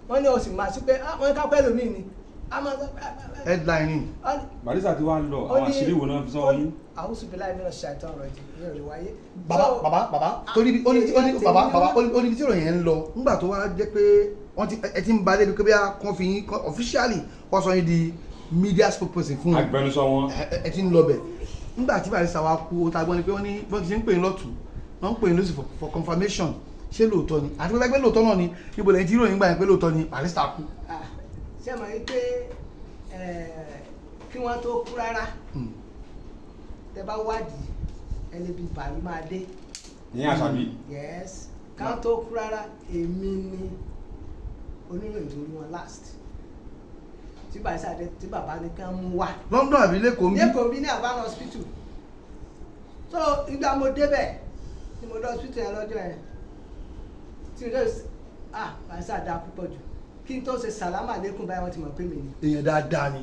wọ́n ní o sì máa sí pé wọ́n ká pẹ́ lómi ni headline. Barrister ti wá lọ àwọn àṣírí wo náà fi sọ yín. àwọn oṣù bíi láì mìíràn ṣàìtàn ọ̀rọ̀ ìdí ní òní wáyé. bàbá torí ó ní tí ìròyìn yẹn ń lọ nígbà tó wá jẹ́ pé ẹ ti ń balẹ̀ bí pé wọ́n fi yín officially wọ́n sọ yín di media spokesperson fún agbẹnusọ wọn. ẹ ti ń lọ bẹ̀ nígbà tí Barrister wa kú ó ta gbọ́ ni pé wọ́n ní bọ́n ti ṣe ń pè é lọ́tún wọ́n ń pè é lọ́sì for confirmation ṣé lóòótọ́ ni àti pé lóòótọ́ náà ni ibo lẹ́yìn tí ìròyìn gbà yẹn pé lóòótọ́ ni Barrister kú. ṣé màá yí pé kí wọ́n tó kú rárá tẹ bá wádìí ẹni bíi Barry máa dé. ní àṣàbí. yes ká tó kú rárá èmi ni oníròyìn tó rí wọn last tí Barrister dé tí bàbá ní ká mú wá. London àbí lẹ́kọ̀ọ́ mi. lẹ́kọ̀ọ́ mi ní Havana hospital so ìgbà mo débẹ̀ ni mo lọ hospital yẹn lọ́jọ́ yẹn tí mo dé Barrister dá púpọ̀ jù kí n tó ṣe sàlámà lẹ́kùn báyìí wọ́n ti mọ̀ pé mi ni. èèyàn dáadáa ni.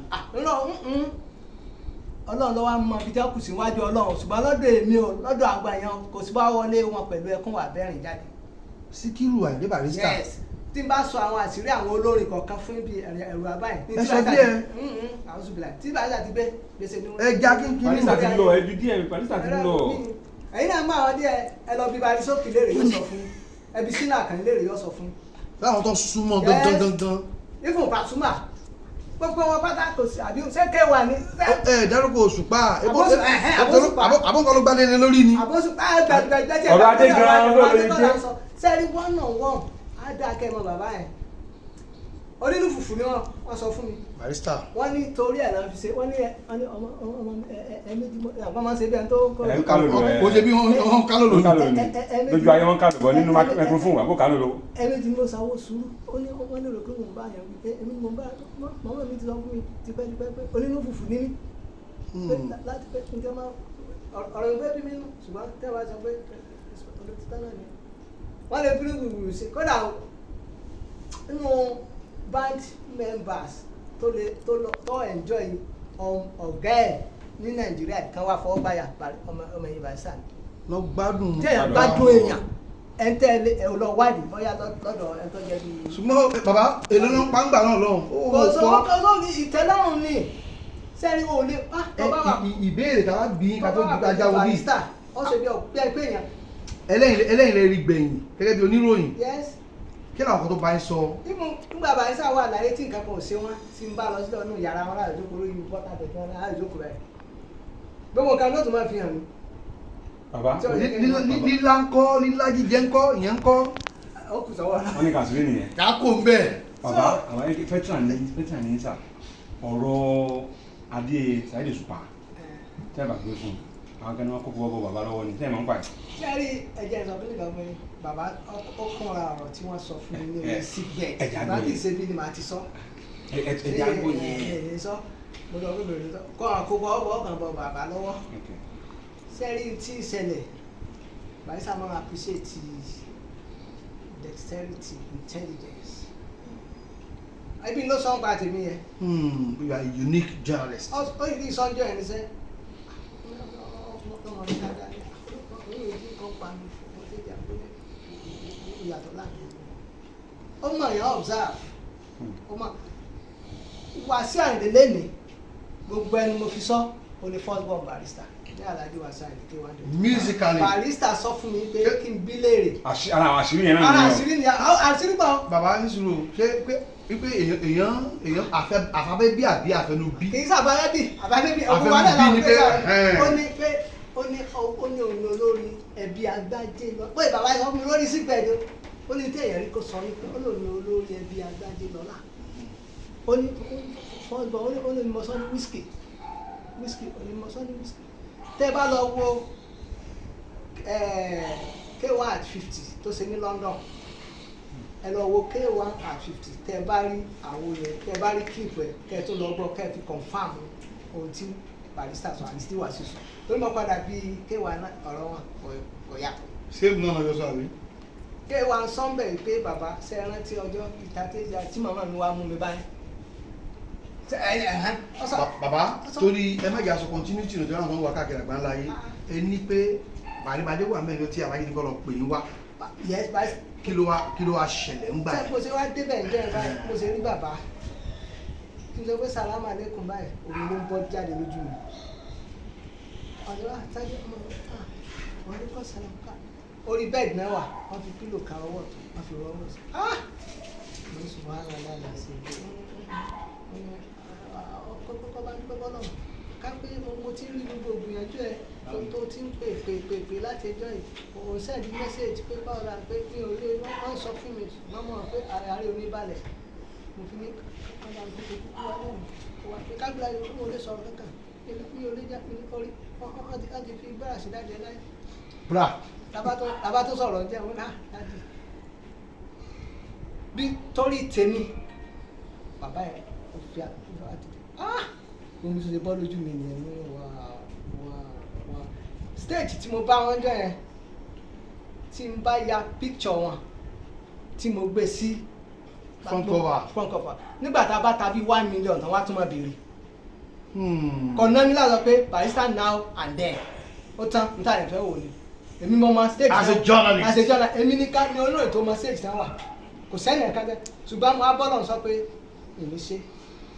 Ọlọ́run ló wá mọ ibi tí wọ́n kù síwájú Ọlọ́run ṣùgbọ́n lọ́dọ̀ èmi o lọ́dọ̀ àgbà yẹn kò sí bá wọlé wọn pẹ̀lú ẹkún wà bẹ́rìn jáde. Síkírù Àyìndé Barrister. yes tí n bá sọ àwọn àṣírí àwọn olórin kọ̀ọ̀kan fún ibi ẹ̀rù àbáyé. ẹ sọ díẹ̀. àwọn ṣùgbọ́n tí Barrister ti gbé gbèsè ni wọ́n. ẹ já kínkín. Barrister ti lọ ẹbí díẹ̀ Barrister ti lọ. ẹ̀yin náà máa wọ́n díẹ̀ ẹ lọ bí Barrister sókè léèrè yóò sọ fún ẹbí sínú àkànní léèrè yóò sọ fún. láwọn tó súnmọ́ gangan. ifun Pasuma gbogbo wọn pátá kò sí àbí ṣé kéwà ní. dárúkọ Òṣùpá àbọ̀nkọ́ ló gbálẹ̀ lé lórí ni. Àbọ̀ṣùpá gbàgbẹ́jẹ́ ọ̀rọ̀ ajé gan-an ló lè jẹ́. sẹ́rí one on one á dá kẹ́mọ bàbá yẹn onínú fùfù ni wọ́n sọ fún mi. Barrister. wọ́n ní torí ẹ̀ náà fi ṣe wọ́n ní ọmọ ẹ̀ẹ́mẹ́jì àwọn máa ń ṣe bí ẹni tó ń kọ́. ẹ̀ ń kálò lò ẹ̀ kò ṣe bí wọ́n kálò lò ní. lójú ayé wọn kálò bọ̀ nínú microphone àbó kálò lò. ẹ̀ẹ́mẹ́jì mo sanwó sùúrù ó ní wọ́n ní rògbò mò ń bá yẹn wí pé èmi ni mo ń bá màmá mi ti sọ fún mi tipẹ́tipẹ́ pé onínú fùfù ní mí láti pẹ́ nǹkan máa ọ̀rọ̀ ìgbẹ́ bí mi nù ṣùgbọ́n tẹ́wàá sọ pé olùtítà náà ni wọ́n lè bí wùwù sí kódà nínú band members tó enjoy ọ̀gá ẹ̀ ní Nàìjíríà kan wá fọwọ́ báyà ọmọ yìí Barrister lọ gbádùn. tí èèyàn gbádùn èèyàn ẹ̀ ń tẹ́lẹ̀ ẹ̀ lọ wádìí bóyá lọ́dọ̀ ẹ̀ tó jẹ́ bí. ṣùgbọ́n bàbá èlò ló ń pàǹgbà náà lọ́hùn. kò sọ ìtẹ́lọ́rùn ni sẹ́ni o lè ìbéèrè ká wá bí ká tó di ká jáwọ́ bí. Barrister ó ṣe bí ọ̀pẹ́ pé èèyàn. ẹlẹ́yìn lè rí gbẹ̀yìn gẹ́gẹ́ bí oníròyìn. yes. kí làwọn kan tó bá ń sọ. nígbà Barrister wà láyé tí nǹkan kan ò ṣe wọn tí ń bá lọ sílẹ̀ nínú yàrá wọn láti jókòó lórí bọ́tà tẹ̀tẹ̀ wọn láti jókòó rẹ̀ gbogbo nǹkan ló tún máa fi hàn mí. bàbá lílá ń kọ́ lílá jíjẹ ń kọ́ ìyẹn ń kọ́. ó kù sọ́wọ́ náà. wọ́n ní kàṣírí nìyẹn. ká kó ń bẹ́ẹ̀. bàbá àwọn fẹ́tìrán ní sà ọ̀rọ̀ adé Saheed Osupa tẹ́ẹ̀bà gbé fún àwọn kan ní wọ́n kókó bọ́ bàbá lọ́wọ́ ni tẹ́ẹ̀ máa ń pa ẹ̀. sẹ́rí ẹ̀jẹ̀ ìsọ̀tún nìkan fún mi bàbá ó kúnra ọ̀rọ̀ tí wọ́n sọ fún mi ní síbẹ̀ láti ṣe bí ni màá ti sọ. ẹ̀jẹ̀ àgbo yẹn. ẹ̀jẹ̀ sọ mo sọ fún mi kọ́ àkókò ọkàn bọ bàbá lọ́wọ́ sẹ́rí tí ìṣẹ̀lẹ̀ Barrister máa appreciate dexterity intelligence ibi ló sọ ń pa tèmi yẹn. You are a unique journalist. ó yìí ní sọ́njọ́ ẹ̀ ní sẹ́ ó mọ̀ yẹn observe ó mọ̀ Wasiu Ayinde lẹ́nìí gbogbo ẹni mo fi sọ ó ní first born Barrister ní Alhaji Wasiu Ayinde K1. musically Barrister sọ fún mi pé kí n bí léèrè. ara àwọn àṣírí yẹn náà ara àṣírí ni àṣírí gbọ́. bàbá ní sùúrù ṣé pé èèyàn àfàbẹ́ bí àbí àfẹnubí. kì í sábàá bí àbábẹ́ bí òun wà lẹ́la òun pé ó ní òun olórí ẹbí Agbájé lọ pé bàbá yẹn fún mi lórí sígbẹ̀dẹ ó ní tí èèyàn rí kó sọ wípé ó lòun olórí ẹbí Agbájé lọ́la ó ní fọ́ọ̀gbọ̀n ó ní mọ́sán ní wíṣkì ó ní mọ́sán ní wíṣkì tẹ́ bá lọ wo K1 at 50 tó ṣe ní London ẹ lọ wo K1 at 50 tẹ́ bá rí àwọn yẹn tẹ́ bá rí clip ẹ kẹ́ tó lọ gbọ́ kẹ́ fi confam ohun tí Barrister sọ àti tí Wasiu sọ lórí mọ́ padà bí K1 ọ̀rọ̀ wọn kò yàtọ̀. ṣé ìbùnà náà yọ sọ àbí. K1 sọ́ńbẹ̀ pé bàbá ṣe rántí ọjọ́ ìtàtẹ́jà tí màmá mi wá mú mi báyìí. bàbá torí ẹ má jẹ́ aṣọ continuity lọ́jọ́ náà wọ́n wá káàkiri àgbà ńlá yé ẹ ní pé Barry wà mẹ́rin tí àwọn ayélujára lọ pè ní wá. yes kí ló wá ṣẹlẹ̀ ń gbà tí mo ṣe wá débẹ̀ ń jẹ́ ẹ̀ báyìí mo ṣe rí bàbá tí mo sọ pé sàlámà lẹ́kùn báyìí òun ló ń bọ́ jáde lójú mi ọ̀dọ́ àtàjọ ọmọ wọn ní kọ́ sàlámà ká orí bẹ́ẹ̀dì náà wà wọ́n fi pílò ka ọwọ́ tó wọ́n fi rọwọ́ sí mo ní sùnmọ́ ara lára sí i kọ́kọ́ bá ń pẹ́ bọ́ náà ká pé mo ti rí gbogbo ògbìyànjú ẹ tó ti ń pè láti ẹjọ́ yìí òun sẹ́ẹ̀dì mẹ́sẹ̀ẹ̀jì pé báwo la pé mi ò lè wọ́n sọ fún mi wọ́n mọ̀ pé ààrẹ oníbalẹ̀ mo fi ní ọ̀nà àgbègbè kúkú wa lẹ́nu wà pé kábílà yìí mo lè sọ̀rọ̀ kankan mi ò lè já mi ní orí wọ́n ti fi gbára sí dájẹ́ láyé. bra tàbá tó sọ̀rọ̀ jẹ́ wọn náà dájú bí torí tèmi bàbá yẹn ó fi àtìtì mo ti ṣe bọ́ lójú mi nìyẹn ní wà stage tí mo bá wọn jọ yẹn tí n bá ya picture wọn tí mo gbé sí front cover nígbà tá a bá ta bí 1 million tán wá tún máa béèrè kọ̀ọ̀nà mi láti sọ pé Barrister now and then ó tán n tà lè fẹ́ wò ni èmi mo mọ stage as a journalist èmi ní ká ní olóòtú tó mọ stage tán wà kò sẹ́ni ẹ̀ka jẹ́ ṣùgbọ́n mo á bọ́lọ̀ sọ pé èmi ṣe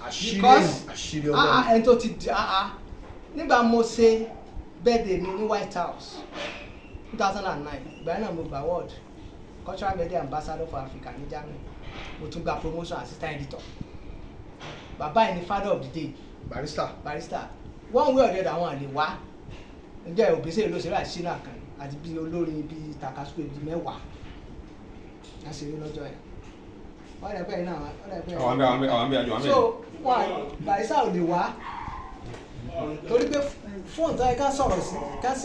àṣírí ọgbọ́n ẹni tó ti di nígbà mo ṣe birthday mi ní White House 2009 ìgbà náà mo gba award cultural media ambassador for Africa ní Germany mo tún gba promotion assistant editor bàbá yìí ni father of the day Barrister one way or the other àwọn àlè wá ǹjẹ́ òbíṣẹ́ ló ṣe láti ṣínà kan àti bí olórin bíi takasupe bíi 10 a ṣe rí lọ́jọ́ yẹn wọ́n rẹ̀ pẹ́ iná àwọn bí àjọ so Barrister ò lè wá torí pé fóònù tó yẹ ká sọ̀rọ̀ sí ká send